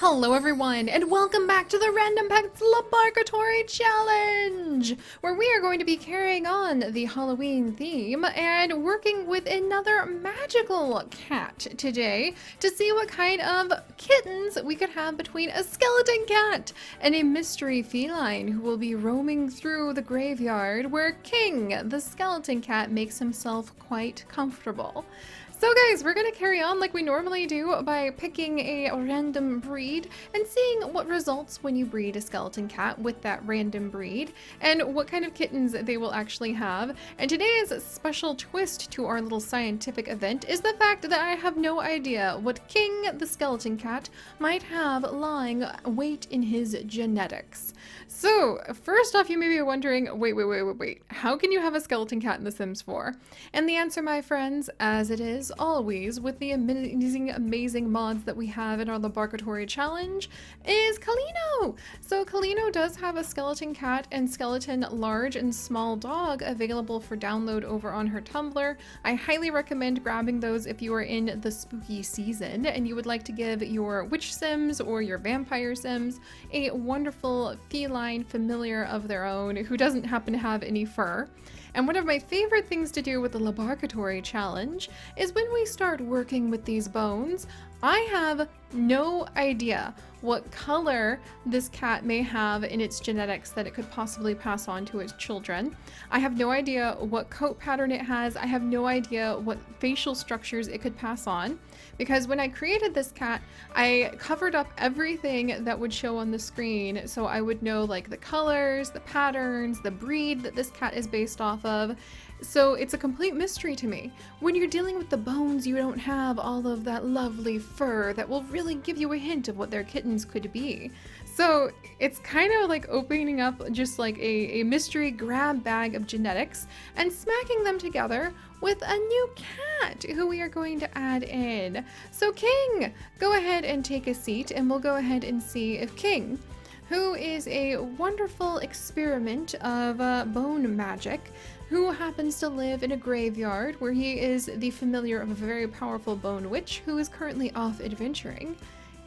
Hello everyone, and welcome back to the Random Pets LaBARKatory Challenge, where we are going to be carrying on the Halloween theme and working with another magical cat today to see what kind of kittens we could have between a skeleton cat and a mystery feline who will be roaming through the graveyard where King, the skeleton cat, makes himself quite comfortable. So guys, we're going to carry on like we normally do by picking a random breed and seeing what results when you breed a skeleton cat with that random breed and what kind of kittens they will actually have. And today's special twist to our little scientific event is the fact that I have no idea what King the skeleton cat might have lying wait in his genetics. So first off, you may be wondering, wait, how can you have a skeleton cat in The Sims 4? And the answer, my friends, as it is always with the amazing mods that we have in our LaBARKatory challenge, is Kalino. So Kalino does have a skeleton cat and skeleton large and small dog available for download over on her Tumblr. I highly recommend grabbing those if you are in the spooky season and you would like to give your witch sims or your vampire sims a wonderful feline familiar of their own who doesn't happen to have any fur. And one of my favorite things to do with the LaBARKatory challenge is when we start working with these bones, I have no idea what color this cat may have in its genetics that it could possibly pass on to its children. I have no idea what coat pattern it has. I have no idea what facial structures it could pass on. Because when I created this cat, I covered up everything that would show on the screen so I would know like the colors, the patterns, the breed that this cat is based off of. So it's a complete mystery to me. When you're dealing with the bones, you don't have all of that lovely fur that will really give you a hint of what their kittens could be. So it's kind of like opening up just like a mystery grab bag of genetics and smacking them together with a new cat who we are going to add in. So King, go ahead and take a seat and we'll go ahead and see if King, who is a wonderful experiment of bone magic, who happens to live in a graveyard where he is the familiar of a very powerful bone witch who is currently off adventuring.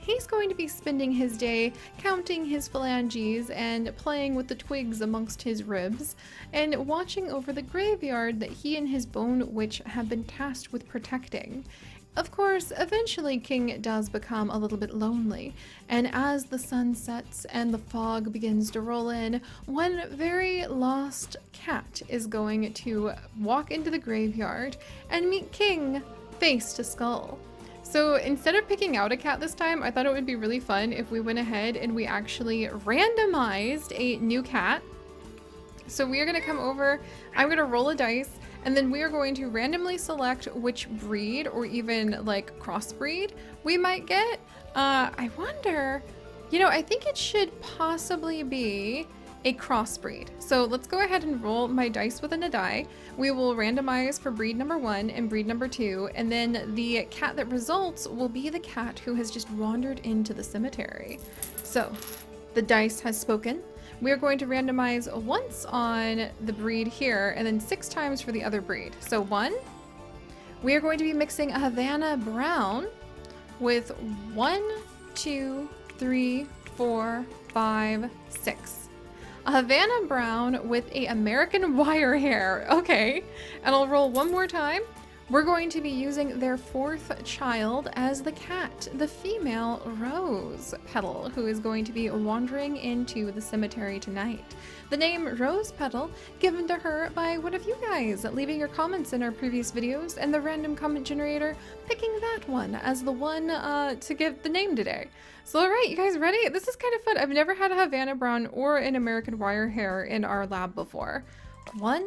He's going to be spending his day counting his phalanges and playing with the twigs amongst his ribs and watching over the graveyard that he and his bone witch have been tasked with protecting. Of course, eventually King does become a little bit lonely, and as the sun sets and the fog begins to roll in, one very lost cat is going to walk into the graveyard and meet King face to skull. So instead of picking out a cat this time, I thought it would be really fun if we went ahead and we actually randomized a new cat. So we are going to come over, I'm going to roll a dice, and then we are going to randomly select which breed or even like crossbreed we might get. I wonder, I think it should possibly be a crossbreed. So let's go ahead and roll my dice within a die. We will randomize for breed number 1 and breed number 2, and then the cat that results will be the cat who has just wandered into the cemetery. So the dice has spoken. We are going to randomize once on the breed here and then 6 times for the other breed. So 1, we are going to be mixing a Havana Brown with 1, 2, 3, 4, 5, 6. A Havana Brown with a American wire hair. Okay, and I'll roll one more time. We're going to be using their 4th child as the cat, the female Rose Petal, who is going to be wandering into the cemetery tonight. The name Rose Petal given to her by one of you guys, leaving your comments in our previous videos, and the random comment generator picking that one as the one to give the name today. So alright, you guys ready? This is kind of fun. I've never had a Havana Brown or an American wire hair in our lab before. 1,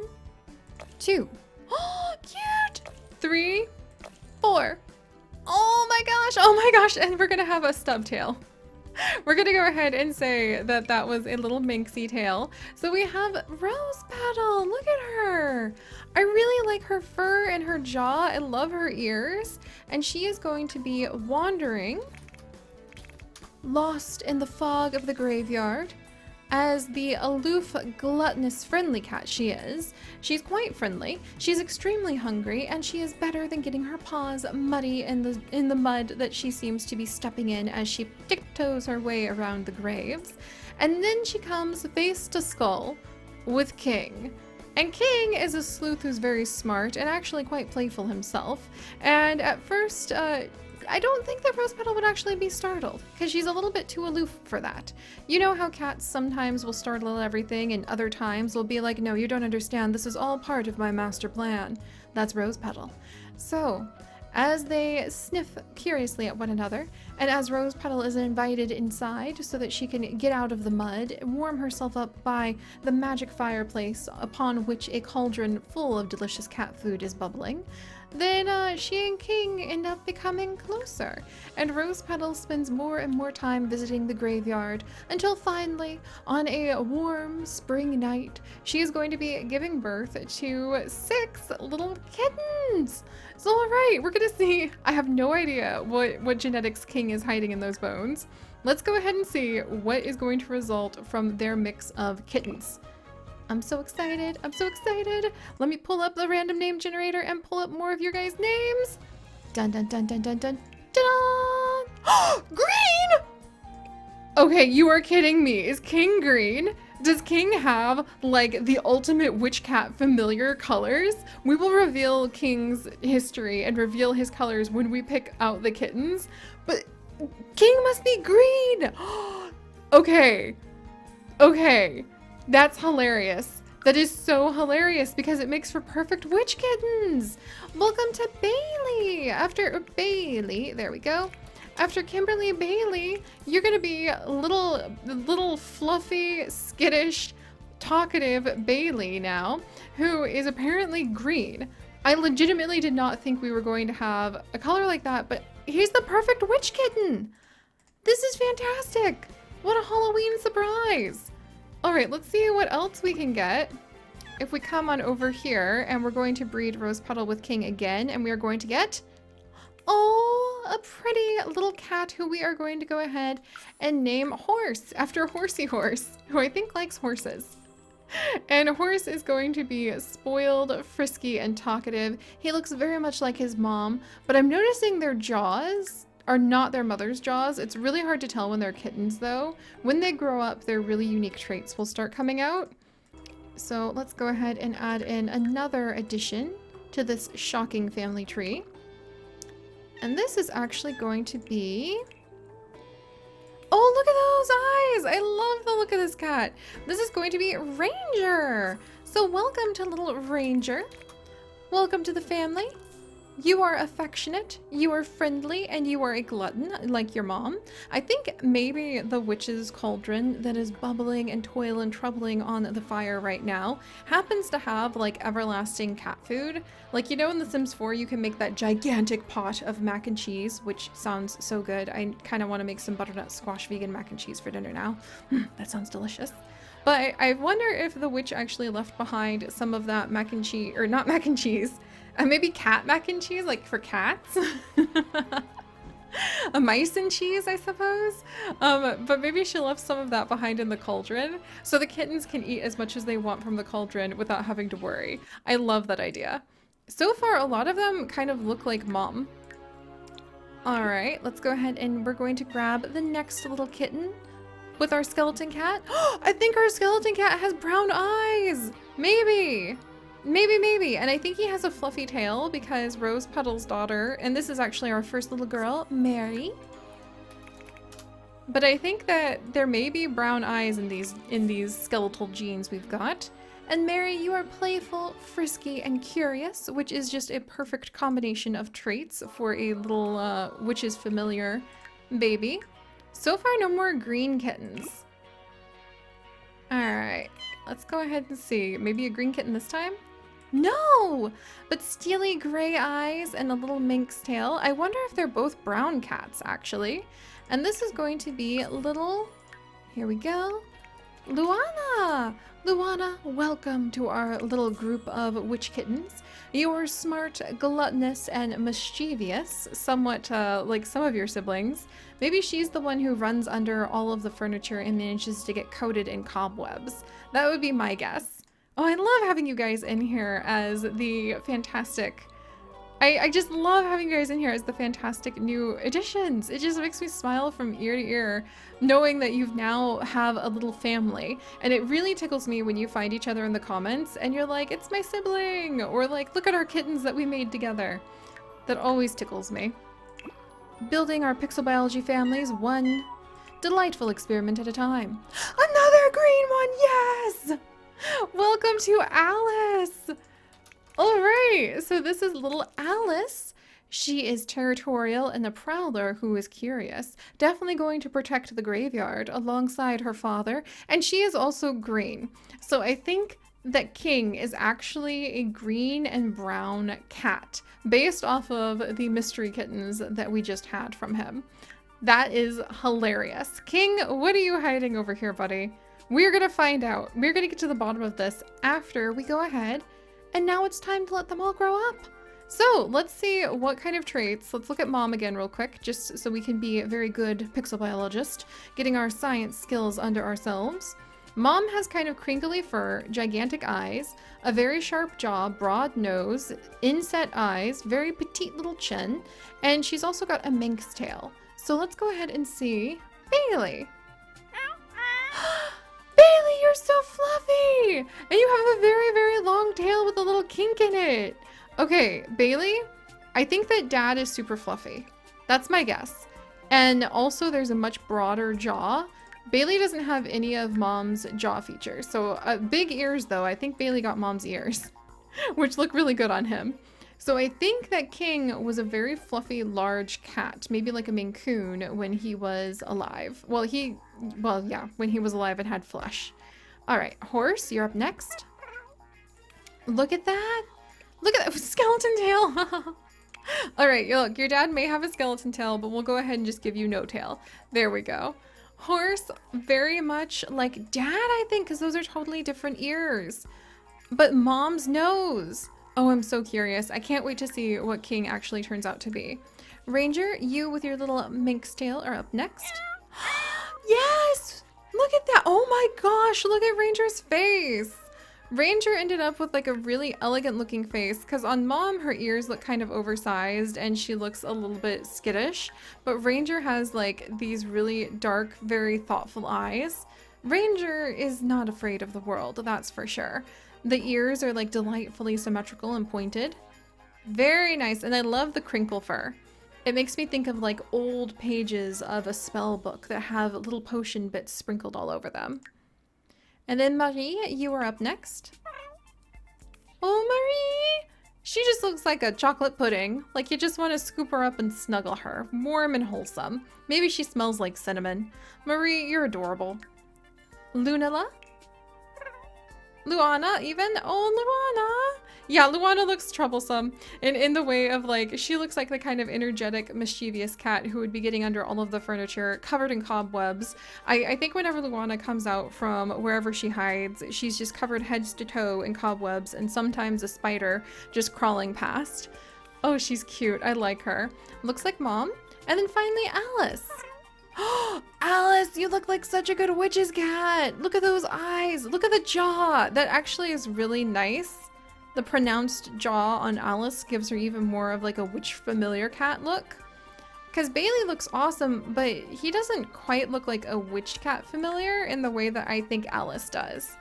2. Oh, cute! 3, 4. Oh my gosh, and we're gonna have a stub tail. We're gonna go ahead and say that that was a little minxy tail. So we have Rose Petal, look at her. I really like her fur and her jaw. I love her ears. And she is going to be wandering, lost in the fog of the graveyard, As the aloof, gluttonous, friendly cat she is, she's quite friendly, she's extremely hungry, and she is better than getting her paws muddy in the mud that she seems to be stepping in as she tiptoes her way around the graves. And then she comes face to skull with King. And King is a sleuth who's very smart and actually quite playful himself. And at first, I don't think that Rose Petal would actually be startled, because she's a little bit too aloof for that. You know how cats sometimes will startle everything and other times will be like, no, you don't understand, this is all part of my master plan. That's Rose Petal. So, as they sniff curiously at one another, and as Rose Petal is invited inside so that she can get out of the mud, warm herself up by the magic fireplace upon which a cauldron full of delicious cat food is bubbling, then she and King end up becoming closer, and Rose Petal spends more and more time visiting the graveyard until finally, on a warm spring night, she is going to be giving birth to 6 little kittens. So alright, we're gonna see. I have no idea what genetics King is hiding in those bones. Let's go ahead and see what is going to result from their mix of kittens. I'm so excited. I'm so excited. Let me pull up the random name generator and pull up more of your guys' names. Dun dun dun dun dun dun dun. Green! Okay, you are kidding me. Is King green? Does King have like the ultimate witch cat familiar colors? We will reveal King's history and reveal his colors when we pick out the kittens. But King must be green. Okay. Okay. That's hilarious. That is so hilarious because it makes for perfect witch kittens. Welcome to Bailey. After Bailey, there we go. After Kimberly Bailey, you're gonna be little fluffy, skittish, talkative Bailey now, who is apparently green. I legitimately did not think we were going to have a color like that, but he's the perfect witch kitten. This is fantastic. What a Halloween surprise. All right, let's see what else we can get. If we come on over here and we're going to breed Rose Petal with King again, and we are going to get, oh, a pretty little cat who we are going to go ahead and name Horse after Horsey Horse, who I think likes horses. And Horse is going to be spoiled, frisky, and talkative. He looks very much like his mom, but I'm noticing their jaws are not their mother's jaws. It's really hard to tell when they're kittens though. When they grow up, their really unique traits will start coming out. So let's go ahead and add in another addition to this shocking family tree. And this is actually going to be, oh, look at those eyes. I love the look of this cat. This is going to be Ranger. So welcome to little Ranger. Welcome to the family. You are affectionate, you are friendly, and you are a glutton, like your mom. I think maybe the witch's cauldron that is bubbling and toil and troubling on the fire right now happens to have like everlasting cat food. Like, you know, in The Sims 4, you can make that gigantic pot of mac and cheese, which sounds so good. I kind of want to make some butternut squash vegan mac and cheese for dinner now. That sounds delicious. But I wonder if the witch actually left behind some of that mac and cheese, or not mac and cheese, maybe cat mac and cheese, like for cats. A mice and cheese, I suppose. But maybe she left some of that behind in the cauldron so the kittens can eat as much as they want from the cauldron without having to worry. I love that idea. So far, a lot of them kind of look like mom. All right, let's go ahead and we're going to grab the next little kitten with our skeleton cat. I think our skeleton cat has brown eyes. Maybe. Maybe. And I think he has a fluffy tail because Rose Petal's daughter, and this is actually our first little girl, Mary. But I think that there may be brown eyes in these skeletal genes we've got. And Mary, you are playful, frisky, and curious, which is just a perfect combination of traits for a little witch's familiar baby. So far, no more green kittens. All right, let's go ahead and see. Maybe a green kitten this time? No, but steely gray eyes and a little minx tail. I wonder if they're both brown cats, actually. And this is going to be little, here we go, Luana! Luana, welcome to our little group of witch kittens. You're smart, gluttonous, and mischievous, somewhat like some of your siblings. Maybe she's the one who runs under all of the furniture and manages to get coated in cobwebs. That would be my guess. Oh, I love having you guys in here as the fantastic... I just love having you guys in here as the fantastic new additions. It just makes me smile from ear to ear, knowing that you've now have a little family. And it really tickles me when you find each other in the comments and you're like, it's my sibling, or like, look at our kittens that we made together. That always tickles me. Building our pixel biology families one delightful experiment at a time. Another green one, yes! Welcome to Alice! Alright, so this is little Alice. She is territorial and a prowler who is curious. Definitely going to protect the graveyard alongside her father. And she is also green. So I think that King is actually a green and brown cat based off of the mystery kittens that we just had from him. That is hilarious. King, what are you hiding over here, buddy? We're gonna find out. We're gonna get to the bottom of this after we go ahead. And now it's time to let them all grow up. So let's see what kind of traits. Let's look at Mom again real quick, just so we can be a very good pixel biologist, getting our science skills under ourselves. Mom has kind of crinkly fur, gigantic eyes, a very sharp jaw, broad nose, inset eyes, very petite little chin, and she's also got a minx tail. So let's go ahead and see Bailey. Bailey, you're so fluffy! And you have a very, very long tail with a little kink in it. Okay, Bailey, I think that Dad is super fluffy. That's my guess. And also there's a much broader jaw. Bailey doesn't have any of Mom's jaw features. So big ears though, I think Bailey got Mom's ears, which look really good on him. So I think that King was a very fluffy, large cat, maybe like a Maine Coon when he was alive. Well, yeah, when he was alive and had flesh. All right, Horse, you're up next. Look at that. Look at that skeleton tail. All right, look, your dad may have a skeleton tail, but we'll go ahead and just give you no tail. There we go. Horse, very much like Dad, I think, because those are totally different ears. But Mom's nose. Oh, I'm so curious. I can't wait to see what King actually turns out to be. Ranger, you with your little minx tail are up next. Yes! Look at that. Oh my gosh, look at Ranger's face. Ranger ended up with like a really elegant looking face because on Mom, her ears look kind of oversized and she looks a little bit skittish. But Ranger has like these really dark, very thoughtful eyes. Ranger is not afraid of the world, that's for sure. The ears are like delightfully symmetrical and pointed. Very nice. And I love the crinkle fur. It makes me think of like old pages of a spell book that have little potion bits sprinkled all over them. And then Marie, you are up next. Oh, Marie! She just looks like a chocolate pudding. Like you just want to scoop her up and snuggle her. Warm and wholesome. Maybe she smells like cinnamon. Marie, you're adorable. Lunala? Luana even? Oh, Luana! Yeah, Luana looks troublesome in the way of like, she looks like the kind of energetic, mischievous cat who would be getting under all of the furniture, covered in cobwebs. I think whenever Luana comes out from wherever she hides, she's just covered head to toe in cobwebs and sometimes a spider just crawling past. Oh, she's cute. I like her. Looks like Mom. And then finally, Alice. Alice, you look like such a good witch's cat. Look at those eyes. Look at the jaw. That actually is really nice. The pronounced jaw on Alice gives her even more of like a witch familiar cat look. Because Bailey looks awesome, but he doesn't quite look like a witch cat familiar in the way that I think Alice does.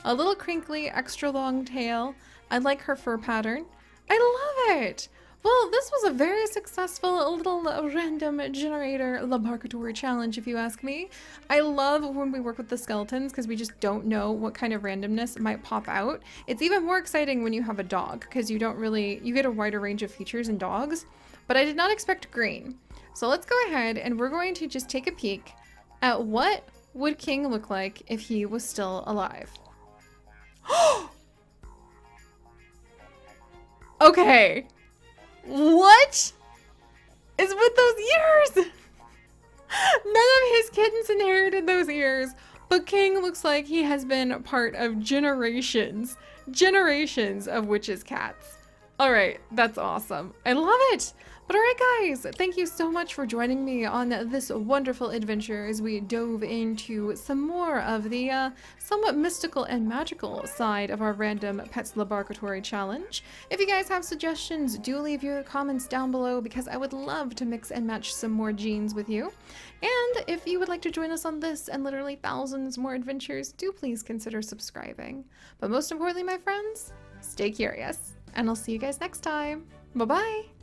A little crinkly, extra long tail. I like her fur pattern. I love it. Well, this was a very successful little random generator LaBARKatory challenge, if you ask me. I love when we work with the skeletons because we just don't know what kind of randomness might pop out. It's even more exciting when you have a dog because you get a wider range of features in dogs. But I did not expect green. So let's go ahead and we're going to just take a peek at what would King look like if he was still alive. Okay. What is with those ears? None of his kittens inherited those ears. But King looks like he has been part of generations of witches' cats. All right, that's awesome. I love it. But all right, guys, thank you so much for joining me on this wonderful adventure as we dove into some more of the somewhat mystical and magical side of our random Pets LaBARKatory challenge. If you guys have suggestions, do leave your comments down below because I would love to mix and match some more genes with you. And if you would like to join us on this and literally thousands more adventures, do please consider subscribing. But most importantly, my friends, stay curious, and I'll see you guys next time. Bye-bye!